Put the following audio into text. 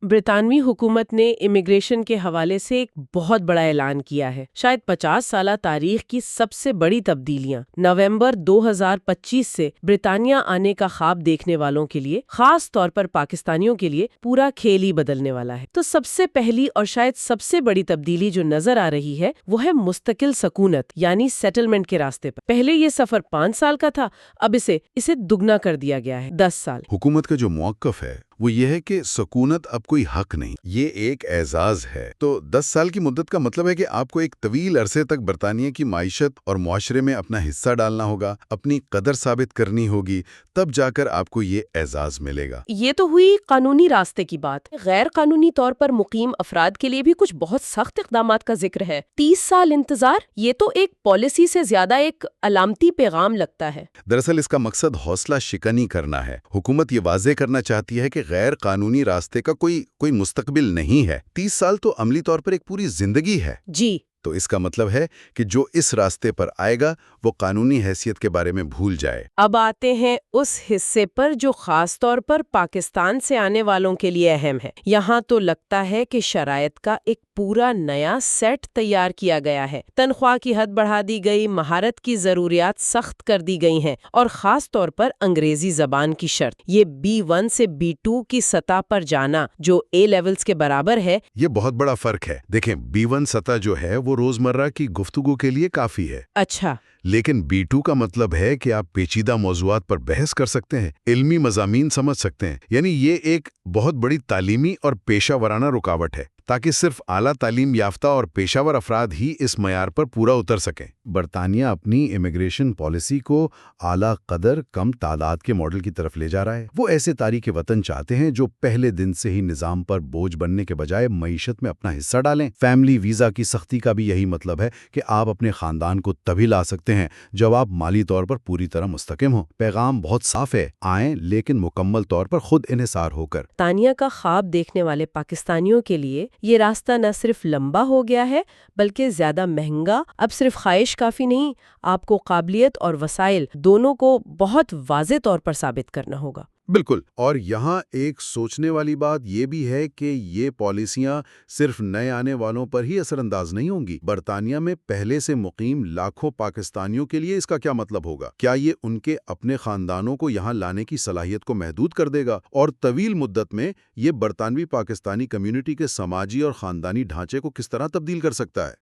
برطانوی حکومت نے امیگریشن کے حوالے سے ایک بہت بڑا اعلان کیا ہے، شاید 50 سالہ تاریخ کی سب سے بڑی تبدیلیاں۔ نومبر 2025 سے برطانیہ آنے کا خواب دیکھنے والوں کے لیے، خاص طور پر پاکستانیوں کے لیے، پورا کھیل ہی بدلنے والا ہے۔ تو سب سے پہلی اور شاید سب سے بڑی تبدیلی جو نظر آ رہی ہے وہ ہے مستقل سکونت یعنی سیٹلمنٹ کے راستے پر۔ پہلے یہ سفر 5 سال کا تھا، اب اسے دگنا کر دیا گیا ہے، 10 سال۔ حکومت کا جو موقف ہے وہ یہ ہے کہ سکونت اب کوئی حق نہیں، یہ ایک اعزاز ہے۔ تو 10 سال کی مدت کا مطلب ہے کہ آپ کو ایک طویل عرصے تک برطانیہ کی معیشت اور معاشرے میں اپنا حصہ ڈالنا ہوگا، اپنی قدر ثابت کرنی ہوگی، تب جا کر آپ کو یہ اعزاز ملے گا۔ یہ تو ہوئی قانونی راستے کی بات۔ غیر قانونی طور پر مقیم افراد کے لیے بھی کچھ بہت سخت اقدامات کا ذکر ہے۔ 30 سال انتظار، یہ تو ایک پالیسی سے زیادہ ایک علامتی پیغام لگتا ہے۔ دراصل اس کا مقصد حوصلہ شکنی کرنا ہے۔ حکومت یہ واضح کرنا چاہتی ہے کہ غیر قانونی راستے کا کوئی مستقبل نہیں ہے۔ 30 سال تو عملی طور پر ایک پوری زندگی ہے۔ جی۔ تو اس کا مطلب ہے کہ جو اس راستے پر آئے گا وہ قانونی حیثیت کے بارے میں بھول جائے۔ اب آتے ہیں اس حصے پر جو خاص طور پر پاکستان سے آنے والوں کے لیے اہم ہے۔ یہاں تو لگتا ہے کہ شرائط کا ایک پورا نیا سیٹ تیار کیا گیا ہے۔ تنخواہ کی حد بڑھا دی گئی، مہارت کی ضروریات سخت کر دی گئی ہیں، اور خاص طور پر انگریزی زبان کی شرط، یہ B1 سے B2 کی سطح پر جانا جو A لیولز کے برابر ہے۔ یہ بہت بڑا فرق ہے۔ دیکھیں B1 سطح جو ہے وہ روزمرہ کی گفتگو کے لیے کافی ہے۔ اچھا۔ لیکن B2 کا مطلب ہے کہ آپ پیچیدہ موضوعات پر بحث کر سکتے ہیں، علمی مضامین سمجھ سکتے ہیں، یعنی یہ ایک بہت بڑی تعلیمی اور پیشہ ورانہ رکاوٹ ہے تاکہ صرف اعلیٰ تعلیم یافتہ اور پیشہ ور افراد ہی اس معیار پر پورا اتر سکیں۔ برطانیہ اپنی امیگریشن پالیسی کو اعلیٰ قدر کم تعداد کے ماڈل کی طرف لے جا رہا ہے۔ وہ ایسے تارکین وطن چاہتے ہیں جو پہلے دن سے ہی نظام پر بوجھ بننے کے بجائے معیشت میں اپنا حصہ ڈالیں۔ فیملی ویزا کی سختی کا بھی یہی مطلب ہے کہ آپ اپنے خاندان کو تبھی لا سکتے ہیں جب آپ مالی طور پر پوری طرح مستحکم ہوں۔ پیغام بہت صاف ہے، آئیں لیکن مکمل طور پر خود انحصار ہو کر۔ برطانیہ کا خواب دیکھنے والے پاکستانیوں کے لیے یہ راستہ نہ صرف لمبا ہو گیا ہے بلکہ زیادہ مہنگا۔ اب صرف خواہش کافی نہیں، آپ کو قابلیت اور وسائل دونوں کو بہت واضح طور پر ثابت کرنا ہوگا۔ بالکل، اور یہاں ایک سوچنے والی بات یہ بھی ہے کہ یہ پالیسیاں صرف نئے آنے والوں پر ہی اثر انداز نہیں ہوں گی۔ برطانیہ میں پہلے سے مقیم لاکھوں پاکستانیوں کے لیے اس کا کیا مطلب ہوگا؟ کیا یہ ان کے اپنے خاندانوں کو یہاں لانے کی صلاحیت کو محدود کر دے گا؟ اور طویل مدت میں یہ برطانوی پاکستانی کمیونٹی کے سماجی اور خاندانی ڈھانچے کو کس طرح تبدیل کر سکتا ہے؟